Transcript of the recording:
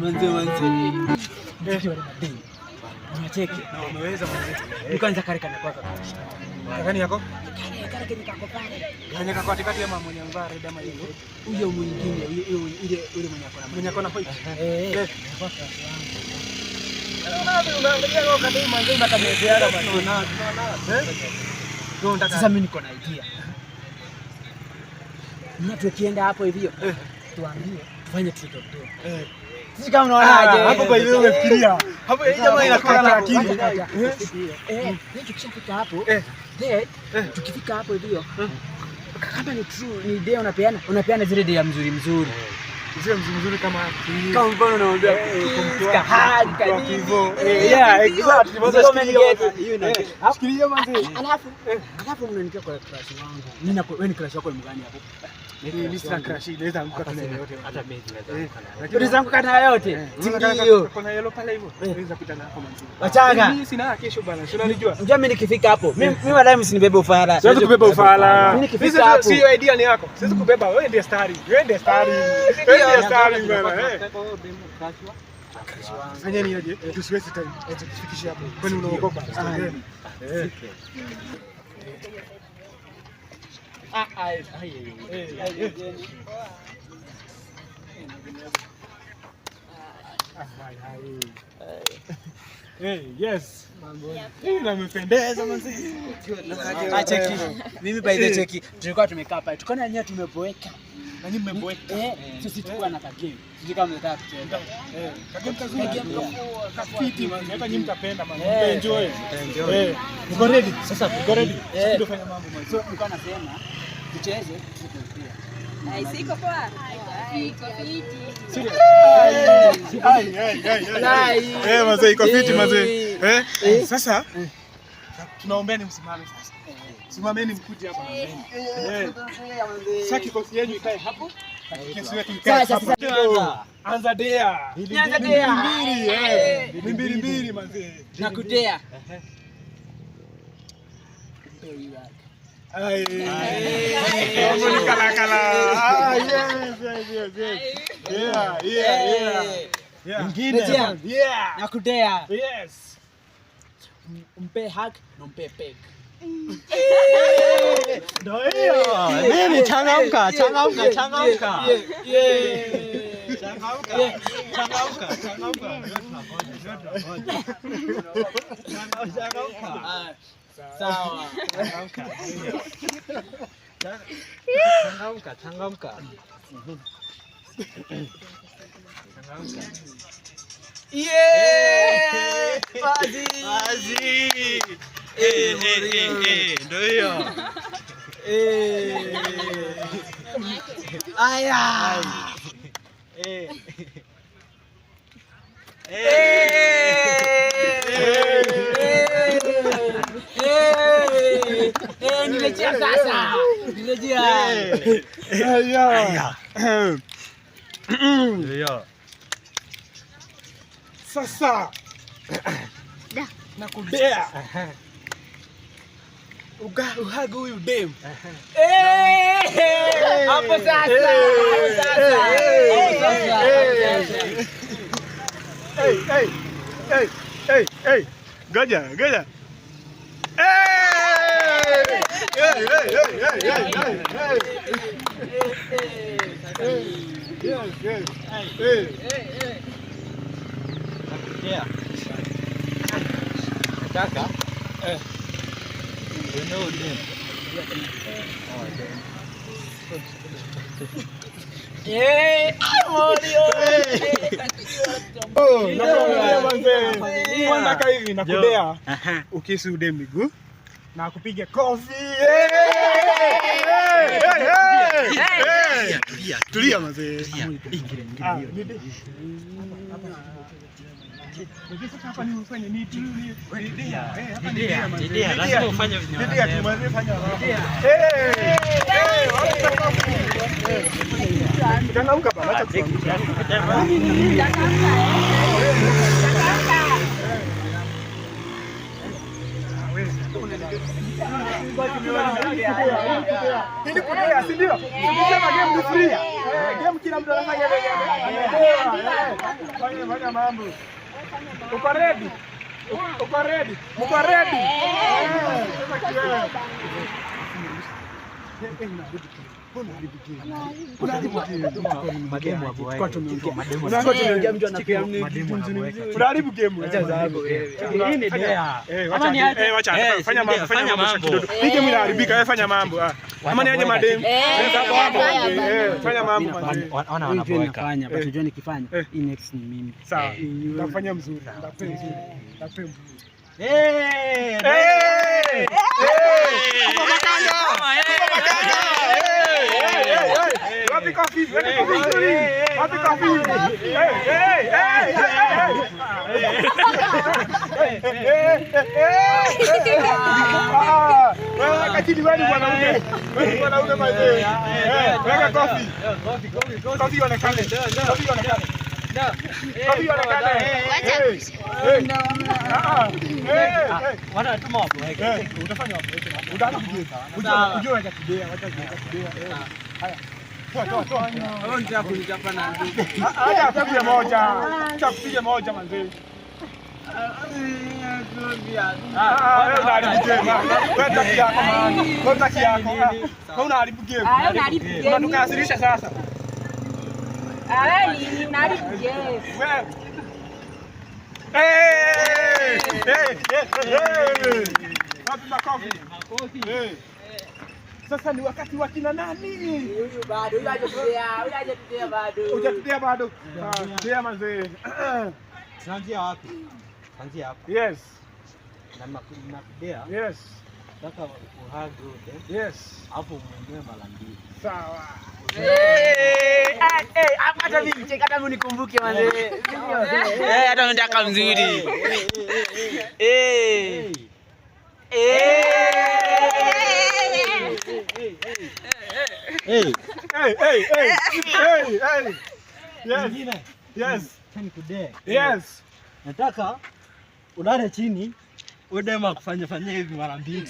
Ndio wale madini. Unacheki. Na umeweza mwanzo. Nikaanza kareka na kwako. Gani yako? Kareka nikako pale. Gani yako katikati ya mama mwenye mvaa red ama hiyo? Huyo mwingine, yule mwenye akona white. Unaangalia kwa kadri manzee na kamezeana bwana. Sasa mimi niko na idea. Mna tukienda hapo hivyo. Tuambie tufanye trick or treat. Sisi kama unaonaje? Hapo kwa hiyo umefikiria. Hapo jamaa inakuwa na akili. Tukishafika hapo, tukifika hapo hivyo. Kama ni true ni idea unapeana zile idea mzuri. Zile mzuri kama mfano unaambia kumtoa hadi kwa hivyo. Exactly. Fikiria manzi. Alafu mnanikia kwa crush wangu. Mimi wewe ni crush wako mgani hapo? Mimi sina crush, naweza anguka tu yote. Hata mimi naweza anguka na yote. Ndio. Kuna yellow pale hivyo. Naweza pita na hapo manzi. Wachanga. Mimi sina kesho bana. Sio unanijua? Unajua mimi nikifika hapo. Mimi baadaye msinibebe ufala. Siwezi kubeba ufala. Mimi nikifika hapo. Sio idea ni yako. Siwezi kubeba, wewe ndiye stari. Wewe ndiye stari bana. Fanya nini aje? Tusiwezi time. Tufikishe hapo. Kwani unaogopa? Yes. Mambo. Umependeza mzee. Cheki. Mimi by the cheki. Tulikuwa tumekaa pale. Tukaona yenyewe tumeboeka. Na nyinyi mmeboeka. Sisi tulikuwa na kagame. Sisi kama tunataka kucheza. Kagame kazuri. Kafiti man. Hata nyinyi mtapenda man. Enjoy. Uko ready? Sasa uko ready? Ndio fanya mambo man. So nilikuwa nasema tucheze pia. Siko poa. Iko fiti. Mzee iko fiti mzee. Sasa tunaombeni msimame sasa. Simameni mkuje hapa. Sasa kikosi yenu ikae hapo. Kikosi wetu ikae hapa. Anza dea. Mbili mzee. Nakudea. Nakudea. Yes. Mpe hug na mpe peg. Ndio hiyo. Nini changamka. Sawa. Changamka. Bazi. Ndio hiyo. Aya. Nimejia sasa. Ndio. Sasa nakudea. Uhagu huyu dem. Hapo sasa. Hey. Goja. Nataka Nataka hivi nakudea. Ukisude miguu na kupiga kofi. Tulia mzee. Hapa ni ufanye nini? Idea, lazima ufanye vinyo. Idea tumalize fanya haraka. Changamka bana, acha kuangusha. Ili kudea, si ndio? Tukisema game ni free. Game kila kila mtu anafanya fanya mambo. Uko ready? Uko ready? Uko ready? Unaharibu game. Acha zako wewe. Hii ni dea. Wacha fanya mambo. Hii game inaharibika, wewe fanya mambo. Ama ni aje madem. Fanya mambo. Ona wanafanya, but unajua nikifanya hii next ni mimi. Sawa. Utafanya mzuri. Utafanya mzuri. Wapi coffee? Wapi coffee? Weka chini wewe mwanaume. Wewe mwanaume mzee. Weka coffee. Coffee onekane. Coffee onekane. Coffee onekane. Wanatuma hapo. Utafanya hapo. Unajua wacha kidea, wacha kidea. Haya. Toa. Wewe ndio kunichapa na ndugu. Acha kupiga moja. Acha kupiga moja manzi. Wewe unaharibu game. Wewe taki yako man. Wewe taki yako. Wewe unaharibu game. Unatukasirisha sasa. Ni unaharibu game. Wapi makofi? Sasa ni wakati wa kina nani? Huyu bado, huyu hajatulia bado. Hujatulia bado? Tulia mzee. Tunaanzia wapi? Tuanzia hapa. Yes. Na nakudea. Yes. Nataka uhag wote. Yes. Hapo mwenyewe mara mbili. Sawa. Hata mimi cheka, hata mimi nikumbuke mzee. Hata mimi nataka mzuri. Yes. Nikudea. Yes. Nataka ulale chini, udema kufanya hivi mara mbili.